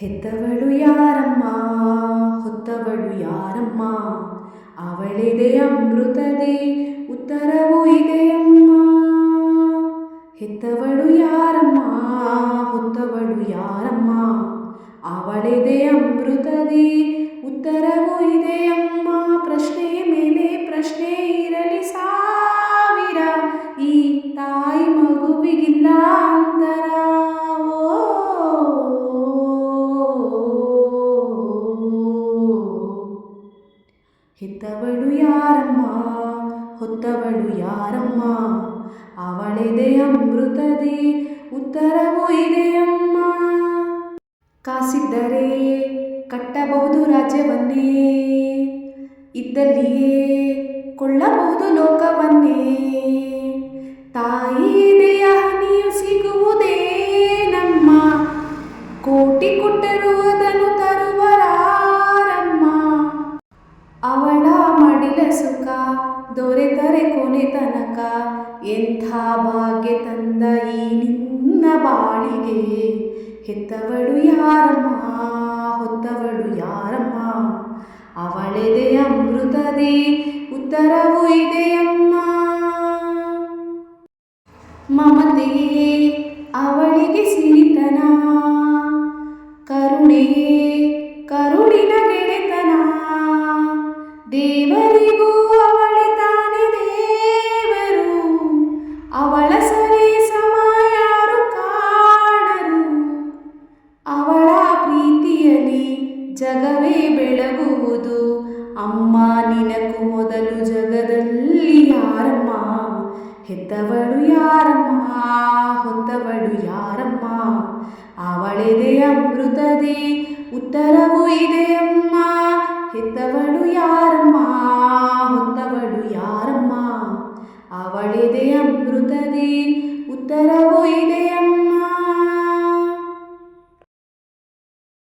ಹೆತ್ತವಳು ಯಾರಮ್ಮ, ಹೊತ್ತವಳು ಯಾರಮ್ಮ, ಅವಳಿದೆ ಅಮೃತದಿ ಉತ್ತರವೂ ಇದೆಯಮ್ಮ. ಹೆತ್ತವಳು ಯಾರಮ್ಮ, ಹೊತ್ತವಳು ಯಾರಮ್ಮ, ಅವಳಿದೆ ಅಮೃತದಿ ಉತ್ತರವೂ ಇದೆಯಮ್ಮ. ಪ್ರಶ್ನೆಯ ಮೇಲೆ ಪ್ರಶ್ನೆ ಇರಲಿ ಸಾವಿರ, ಈ ತಾಯಿ ಮಗುವಿಗಿಲ್ಲ ಅಂತರ. ಹೆತ್ತವಳು ಯಾರಮ್ಮ, ಹೊತ್ತವಳು ಯಾರಮ್ಮ, ಅವಳಿದೆ ಅಮೃತದಿ ಉತ್ತರವೂ ಇದೆಯಮ್ಮ. ಕಾಸಿದ್ದರೆ ಕಟ್ಟಬಹುದು ರಾಜ್ಯವನ್ನೇ, ಇದ್ದಲ್ಲಿಯೇ ಕೊಳ್ಳಬಹುದು ಲೋಕವನ್ನೇ. ತಾಯಿ ಇದೆಯ ಹನಿಯು ಸಿಗುವುದೇ ನಮ್ಮ, ಕೋಟಿ ಕೊಟ್ಟರೂ ಅದನ್ನು ತರುವರಾರಮ್ಮ. ಅವಳ ಮಡಿಲ ಸುಖ ದೊರೆತರೆ ಕೊನೆ ತನಕ, ಎಂಥ ಭಾಗ್ಯ ತಂದ ಈ ನಿನ್ನ ಬಾಳಿಗೆ. ಹೆತ್ತವಳು ಯಾರಮ್ಮ, ಹೊತ್ತವಳು ಯಾರಮ್ಮ, ಅವಳೆದೆ ಅಮೃತದಿ ಉತ್ತರವೂ ಇದೆಯಮ್ಮ. ಮಮತೆಯೇ ಅವಳಿಗೆ ಸಿರಿತನ, ಕರುಣೆಯೇ ಕರುಣಿನ ಗೆಳೆತನ. ದೇವರಿಗೂ ಅವಳೆ ತಾನೆ ದೇವರು, ಅವಳ ಸರಿ ಸಮ ಯಾರು ಕಾಣರು. ಅವಳ ಪ್ರೀತಿಯಲ್ಲಿ ಜಗವೇ ಬೆಳಗುವುದು, ಅಮ್ಮ ನಿನಗೂ ಮೊದಲು ಜಗದಲ್ಲಿ ಯಾರಮ್ಮ. ಹೆತ್ತವಳು ಯಾರಮ್ಮ, ಹೊತ್ತವಳು ಯಾರಮ್ಮ, ಅವಳಿದೆ ಅಮೃತದಿ ಉತ್ತರವೂ ಇದೆಯಮ್ಮ. ಹೆತ್ತವಳು ಯಾರಮ್ಮ, ಹೊತ್ತವಳು ಯಾರಮ್ಮ, ಅವಳಿದೆ ಅಮೃತದಿ ಉತ್ತರವೂ